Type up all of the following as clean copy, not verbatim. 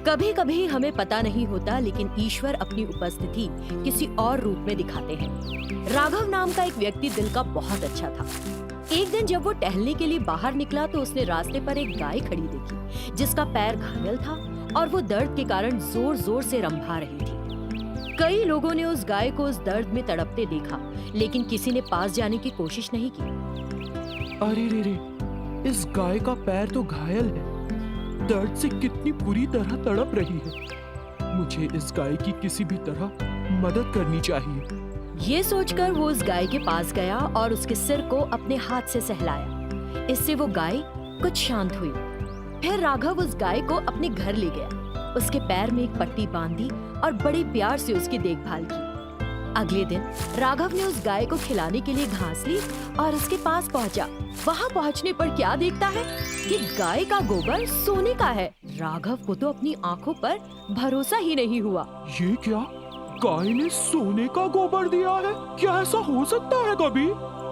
कभी कभी हमें पता नहीं होता, लेकिन ईश्वर अपनी उपस्थिति किसी और रूप में दिखाते हैं। राघव नाम का एक व्यक्ति दिल का बहुत अच्छा था। एक दिन जब वो टहलने के लिए बाहर निकला तो उसने रास्ते पर एक गाय खड़ी देखी, जिसका पैर घायल था और वो दर्द के कारण जोर जोर से रंभा रही थी। कई लोगों ने उस गाय को उस दर्द में तड़पते देखा, लेकिन किसी ने पास जाने की कोशिश नहीं की। अरे रे रे, इस गाय का पैर तो घायल है, दर्द से कितनी बुरी तरह तड़प रही है। मुझे इस गाय की किसी भी तरह मदद करनी चाहिए। ये सोचकर वो उस गाय के पास गया और उसके सिर को अपने हाथ से सहलाया। इससे वो गाय कुछ शांत हुई। फिर राघव उस गाय को अपने घर ले गया, उसके पैर में एक पट्टी बांधी और बड़े प्यार से उसकी देखभाल की। अगले दिन राघव ने उस गाय को खिलाने के लिए घास ली और उसके पास पहुंचा। वहां पहुंचने पर क्या देखता है कि गाय का गोबर सोने का है। राघव को तो अपनी आंखों पर भरोसा ही नहीं हुआ। ये क्या, गाय ने सोने का गोबर दिया है? क्या ऐसा हो सकता है कभी?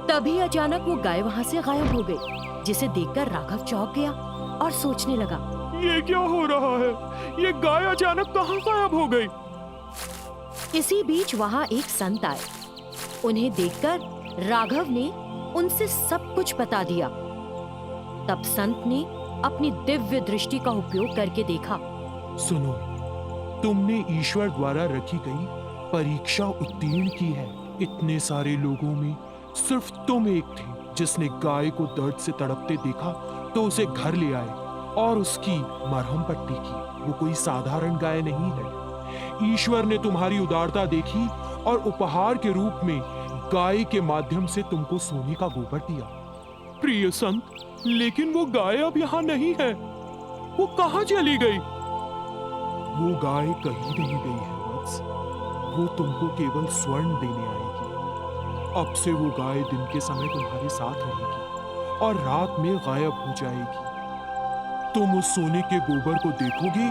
तभी अचानक वो गाय वहाँ से गायब हो गई, जिसे देखकर राघव चौंक गया और सोचने लगा, ये क्या हो रहा है? ये गाय अचानक कहाँ गायब हो गई? इसी बीच वहाँ एक संत आए। उन्हें देखकर राघव ने उनसे सब कुछ बता दिया। तब संत ने अपनी दिव्य दृष्टि का उपयोग करके देखा। सुनो, तुमने ईश्वर द्वारा रखी गई परीक्षा उत्तीर्ण की है। इतने सारे लोगों में सिर्फ तुम एक थे जिसने गाय को दर्द से तड़पते देखा तो उसे घर ले आए और उसकी मरहम पट्टी की। वो कोई साधारण गाय नहीं है। ईश्वर ने तुम्हारी उदारता देखी और उपहार के रूप में गाय के माध्यम से तुमको सोने का गोबर दिया। प्रिय संत, लेकिन वो गाय अब यहाँ नहीं है। वो कहाँ चली गई? वो गाय कहीं नहीं गई है वत्स। वो तुमको केवल स्वर्ण देने आएगी। अब से वो गाय दिन के समय तुम्हारे साथ रहेगी और रात में गायब हो जाएगी। तुम उस सोने के गोबर को देखोगे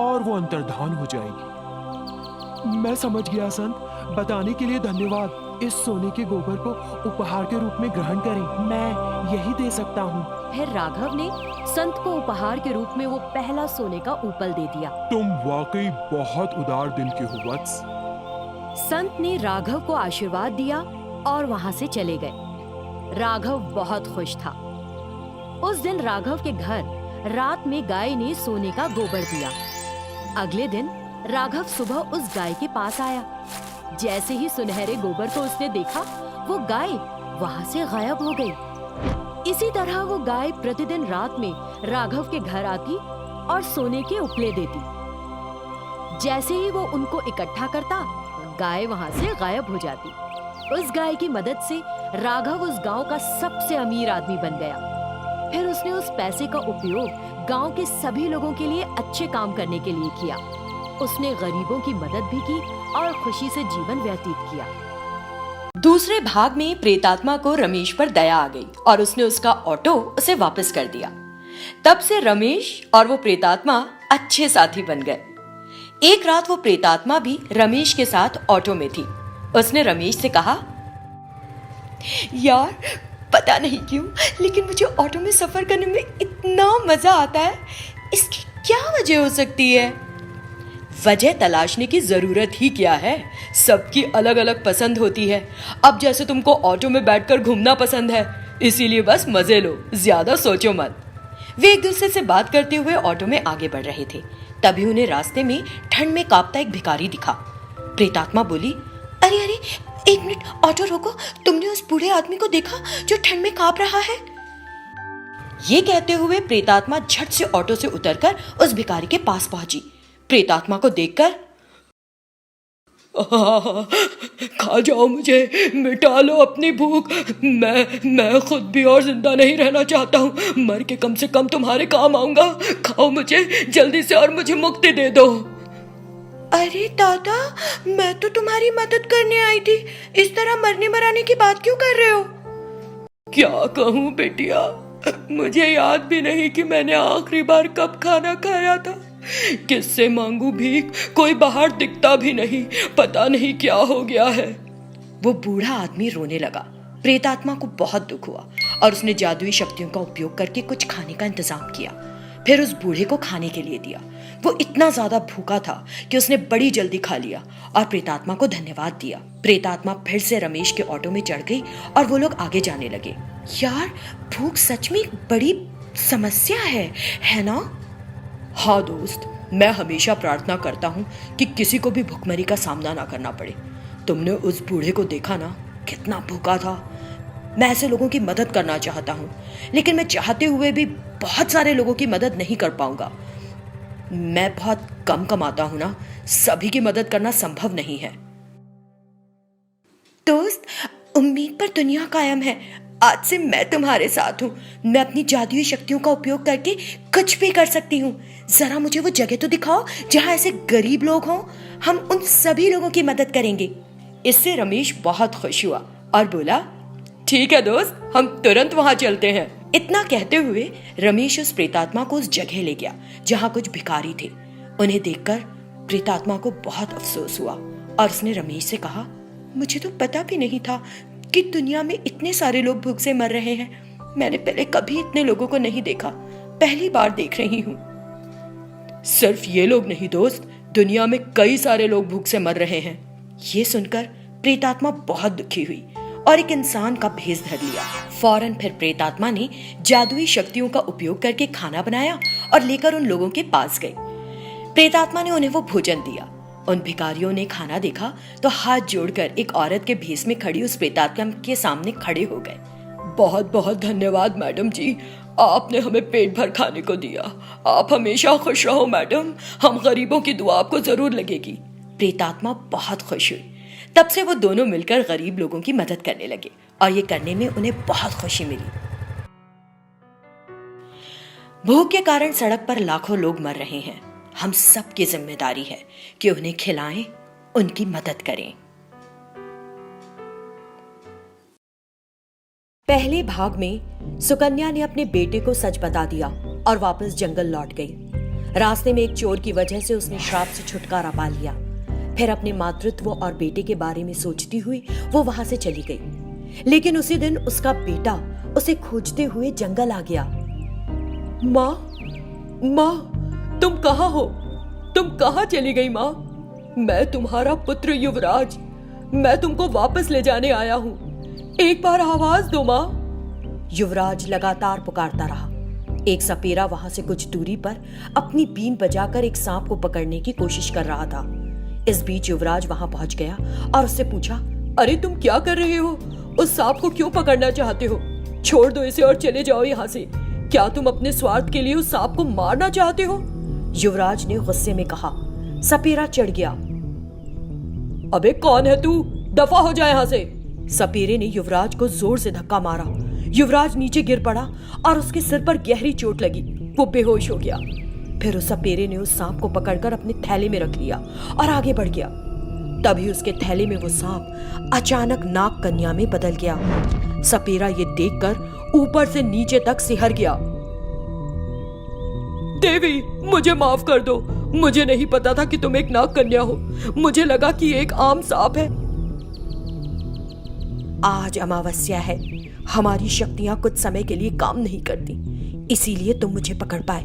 और वो अंतर्धान हो जाएगी। मैं समझ गया संत, बताने के लिए धन्यवाद। इस सोने के गोबर को उपहार के रूप में ग्रहण करें, मैं यही दे सकता हूँ। फिर राघव ने संत को उपहार के रूप में वो पहला सोने का उपल दे दिया। तुम वाकई बहुत उदार दिल के हो वत्स। संत ने राघव को आशीर्वाद दिया और वहाँ से चले गए। राघव बहुत खुश था। उस दिन राघव के घर रात में गाय ने सोने का गोबर दिया। अगले दिन राघव सुबह उस गाय के पास आया। जैसे ही सुनहरे गोबर को उसने देखा, वो गाय वहाँ से गायब हो गई। इसी तरह वो गाय प्रतिदिन रात में राघव के घर आती और सोने के उपले देती। जैसे ही वो उनको इकट्ठा करता, गाय वहाँ से गायब हो जाती। उस गाय की मदद से राघव उस गांव का सबसे अमीर आदमी बन गया। फिर उसने उस पैसे का उपयोग गांव के सभी लोगों के लिए अच्छे काम करने के लिए किया। उसने गरीबों की मदद भी की और खुशी से जीवन व्यतीत किया। दूसरे भाग में प्रेतात्मा को रमेश पर दया आ गई और उसने उसका ऑटो उसे वापस कर दिया। तब से रमेश और वो प्रेतात्मा अच्छे साथी बन गए। एक रात वो प्रेतात्मा भी रमेश के साथ ऑटो में थी। उसने रमेश से कहा, यार पता नहीं क्यों, लेकिन मुझे ऑटो में सफर करने में इतना मजा आता है। इसकी क्या वजह हो सकती है? वजह तलाशने की जरूरत ही क्या है, सबकी अलग अलग पसंद होती है। अब जैसे तुमको ऑटो में बैठकर घूमना पसंद है, इसीलिए बस मजे लो, ज्यादा सोचो मत। वे एक दूसरे से बात करते हुए ऑटो में आगे बढ़ रहे थे। तभी उन्हें रास्ते में ठंड में कांपता एक भिखारी दिखा। प्रेतात्मा बोली, अरे अरे एक मिनट, ऑटो रोको, तुमने उस बूढ़े आदमी को देखा जो ठंड में कांप रहा है? ये कहते हुए प्रेतात्मा झट से ऑटो से उतरकर उस भिखारी के पास पहुंची। प्रेतात्मा को देखकर, खा जाओ मुझे, मिटा लो अपनी भूख। मैं खुद भी और जिंदा नहीं रहना चाहता हूँ, मर के कम से कम तुम्हारे काम आऊंगा। खाओ मुझे जल्दी से और मुझे मुक्ति दे दो। अरे दादा, मैं तो तुम्हारी मदद करने आई थी, इस तरह मरने मराने की बात क्यों कर रहे हो? क्या कहूँ बेटिया, मुझे याद भी नहीं कि मैंने आखिरी बार कब खाना खाया था। किससे मांगू भीख, कोई बाहर दिखता भी नहीं, पता नहीं क्या हो गया है। वो बूढ़ा आदमी रोने लगा। प्रेतात्मा को बहुत दुख हुआ और उसने जादुई शक्तियों का उपयोग करके कुछ खाने का इंतजाम किया। फिर उस बूढ़े को खाने के लिए दिया। वो इतना ज्यादा भूखा था कि उसने बड़ी जल्दी खा लिया और प्रेतात्मा को धन्यवाद दिया। प्रेतात्मा फिर से रमेश के ऑटो में चढ़ गई और वो लोग आगे जाने लगे। यार, भूख सच में एक बड़ी समस्या है ना? हाँ दोस्त, मैं हमेशा प्रार्थना करता हूँ कि किसी को भी भुखमरी का सामना ना करना पड़े। तुमने उस बूढ़े को देखा ना, कितना भूखा था। मैं ऐसे लोगों की मदद करना चाहता हूँ, लेकिन मैं चाहते हुए भी बहुत सारे लोगों की मदद नहीं कर पाऊंगा। मैं बहुत कम कमाता हूँ ना, सभी की मदद करना संभव नहीं है। दोस्त, उम्मीद पर दुनिया कायम है। आज से मैं तुम्हारे साथ हूँ। मैं अपनी जादुई शक्तियों का उपयोग करके कुछ भी कर सकती हूँ। जरा मुझे वो जगह तो दिखाओ जहाँ ऐसे गरीब लोग हों। हम उन सभी लोगों की मदद करेंगे। इससे रमेश बहुत खुश हुआ और बोला, ठीक है दोस्त, हम तुरंत वहां चलते हैं। इतना कहते हुए रमेश उस प्रेतात्मा को उस जगह ले गया जहाँ कुछ भिखारी थे। उन्हें देखकर प्रेतात्मा को बहुत अफसोस हुआ और उसने रमेश से कहा, मुझे तो पता भी नहीं था कि दुनिया में इतने सारे लोग भूख से मर रहे हैं। मैंने पहले कभी इतने लोगों को नहीं देखा, पहली बार देख रही हूँ। सिर्फ ये लोग नहीं दोस्त, दुनिया में कई सारे लोग भूख से मर रहे हैं। ये सुनकर प्रेतात्मा बहुत दुखी हुई और एक इंसान का भेष धर लिया। फौरन फिर प्रेतात्मा ने जादुई शक्तियों का उपयोग करके खाना बनाया और लेकर उन लोगों के पास गई। प्रेतात्मा ने उन्हें वो भोजन दिया। उन भिखारियों ने खाना देखा तो हाथ जोड़कर एक औरत के भेष में खड़ी उस प्रेतात्मा के सामने खड़े हो गए। बहुत बहुत धन्यवाद मैडम जी, आपने हमें पेट भर खाने को दिया। आप हमेशा खुश रहो मैडम, हम गरीबों की दुआ आपको जरूर लगेगी। प्रेतात्मा बहुत खुश हुई। तब से वो दोनों मिलकर गरीब लोगों की मदद करने लगे और ये करने में उन्हें बहुत खुशी मिली। भूख के कारण सड़क पर लाखों लोग मर रहे हैं। हम सब की जिम्मेदारी है कि उन्हें खिलाएं, उनकी मदद करें। पहले भाग में सुकन्या ने अपने बेटे को सच बता दिया और वापस जंगल लौट गई। रास्ते में एक चोर की वजह से उसने श्राप से छुटकारा पा लिया। फिर अपने मातृत्व और बेटे के बारे में सोचती हुई वो वहां से चली गई। लेकिन उसी दिन उसका बेटा उसे खोजते हुए जंगल आ गया। माँ, तुम कहाँ हो? तुम कहाँ चली गई माँ? मैं तुम्हारा पुत्र युवराज, मैं तुमको वापस ले जाने आया हूँ। एक बार आवाज दो माँ। युवराज लगातार पुकारता रहा। एक सपेरा वहां से कुछ दूरी पर अपनी बीन बजाकर एक सांप को पकड़ने की कोशिश कर रहा था। इस बीच युवराज वहां पहुंच गया और उससे पूछा, अरे तुम क्या कर रहे हो? उस सांप को क्यों पकड़ना चाहते हो? छोड़ दो इसे और चले जाओ यहाँ से। क्या तुम अपने स्वार्थ के लिए उस सांप को मारना चाहते हो? युवराज ने गुस्से में कहा। सपेरा चढ़ गया। अबे कौन है तू? दफा हो जा यहाँ से। सपेरे ने युवराज को जोर से धक्का मारा। युवराज नीचे गिर पड़ा और उसके सिर पर गहरी चोट लगी। वो बेहोश हो गया। फिर उस सपेरे ने उस सांप को पकड़कर अपने थैले में रख लिया और आगे बढ़ गया। तभी उसके थैले में वो सांप अचानक नाग कन्या में बदल गया। सपेरा ये देखकर ऊपर से नीचे तक सिहर गया। देवी, मुझे माफ कर दो। मुझे नहीं पता था कि तुम एक नाग कन्या हो। मुझे लगा कि एक आम सांप है। आज अमावस्या है। हमारी शक्तियां कुछ समय के लिए काम नहीं करती, इसीलिए तुम मुझे पकड़ पाए।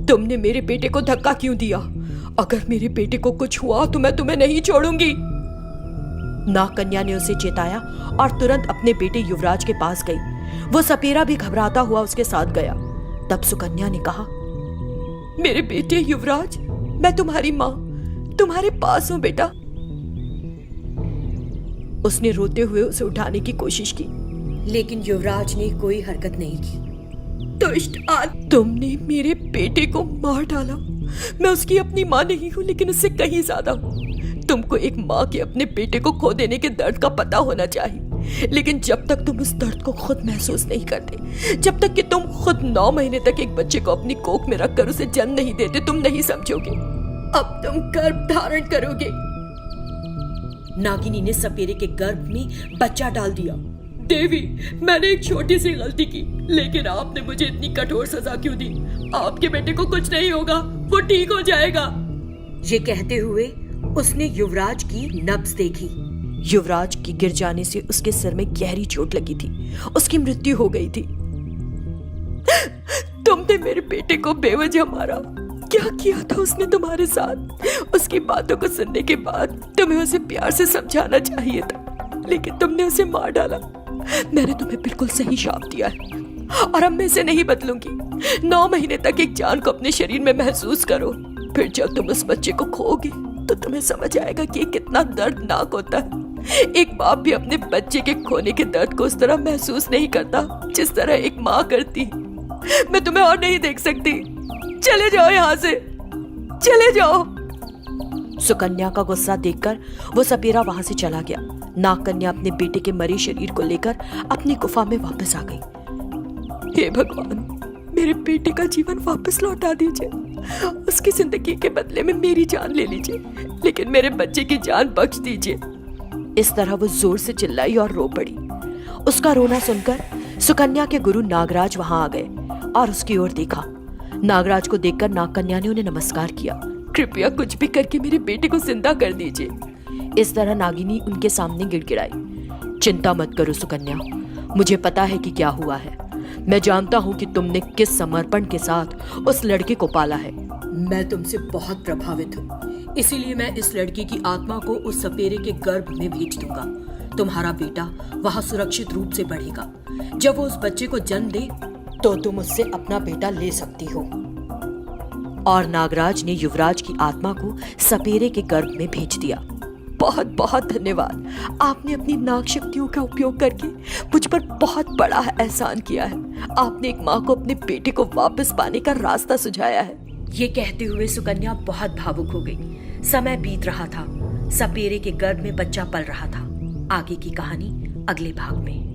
तुमने मेरे बेटे को धक्का क्यों दिया? अगर मेरे बेटे को कुछ हुआ तो मैं तुम्हें नहीं छोड़ूंगी। नाग कन्या ने उसे चेताया और तुरंत अपने बेटे युवराज के पास गई। वो सपेरा भी घबराता हुआ उसके साथ गया। तब सुकन्या ने कहा, मेरे बेटे युवराज, मैं तुम्हारी माँ तुम्हारे पास हूँ बेटा। उसने रोते हुए उसे उठाने की कोशिश की, लेकिन युवराज ने कोई हरकत नहीं की। दुष्ट आत्मा, तुमने मेरे बेटे को मार डाला। मैं उसकी अपनी माँ नहीं हूँ, लेकिन उससे कहीं ज्यादा हूँ। तुमको एक माँ के अपने बेटे को खो देने के दर्द का पता होना चाहिए, लेकिन जब तक तुम उस दर्द को खुद महसूस नहीं करते, जब तक कि तुम खुद 9 महीने तक एक बच्चे को अपनी कोख में रखकर उसे जन्म नहीं देते, तुम नहीं समझोगे। अब तुम गर्भ धारण करोगे। नागिनी ने सपेरे के गर्भ में बच्चा डाल दिया। देवी, मैंने एक छोटी सी गलती की, लेकिन आपने मुझे इतनी कठोर सजा क्यों दी? आपके बेटे को कुछ नहीं होगा, वो ठीक हो जाएगा। ये कहते हुए उसने युवराज की नब्ज देखी। युवराज के गिर जाने से उसके सिर में गहरी चोट लगी थी। उसकी मृत्यु हो गई थी। तुमने मेरे बेटे को बेवजह मारा। क्या किया था उसने तुम्हारे साथ? उसकी बातों को सुनने के बाद तुम्हें उसे प्यार से समझाना चाहिए था, लेकिन तुमने उसे मार डाला। मैंने तुम्हें बिल्कुल सही शाप दिया है और अब मैं इसे नहीं बदलूंगी। 9 महीने तक एक जान को अपने शरीर में महसूस करो, फिर जब तुम उस बच्चे को खोओगे तो तुम्हें समझ आएगा कि ये कितना दर्दनाक होता है। एक बाप भी अपने बच्चे के खोने के दर्द को उस तरह महसूस नहीं करता जिस तरह एक माँ करती। मैं तुम्हें और नहीं देख सकती। चले जाओ यहाँ से, चले जाओ। सुकन्या का गुस्सा देखकर वो सपेरा वहां से चला गया। नागकन्या अपने बेटे के मरे शरीर को लेकर अपनी गुफा में वापस आ गई। हे भगवान, मेरे बेटे का जीवन वापस लौटा दीजिए। उसकी जिंदगी के बदले में मेरी जान ले लीजिए, लेकिन मेरे बच्चे की जान बख्श दीजिए। इस तरह वो जोर से चिल्लाई और रो पड़ी। उसका रोना सुनकर सुकन्या के गुरु नागराज वहां आ गए और उसकी ओर देखा। नागराज को देखकर नागकन्या ने उन्हें नमस्कार किया। कृपया कुछ भी करके मेरे बेटे को जिंदा कर दीजिए। इस तरह नागिनी उनके सामने गिड़गिड़ाई। चिंता मत करो सुकन्या, मुझे पता है कि क्या हुआ है। मैं जानता हूँ कि तुमने किस समर्पण के साथ उस लड़के को पाला है। मैं तुमसे बहुत प्रभावित हूँ, इसीलिए मैं इस लड़की की आत्मा को उस सपेरे के गर्भ में भेज दूंगा। तुम्हारा बेटा वहाँ सुरक्षित रूप से बढ़ेगा। जब वो उस बच्चे को जन्म दे तो तुम उससे अपना बेटा ले सकती हो। और नागराज ने युवराज की आत्मा को सपेरे के गर्भ में भेज दिया। बहुत बहुत धन्यवाद। आपने अपनी नाग शक्तियों का उपयोग करके मुझ पर बहुत बड़ा एहसान किया है। आपने एक माँ को अपने बेटे को वापस पाने का रास्ता सुझाया है। ये कहते हुए सुकन्या बहुत भावुक हो गई। समय बीत रहा था। सपेरे के गर्भ में बच्चा पल रहा था। आगे की कहानी अगले भाग में।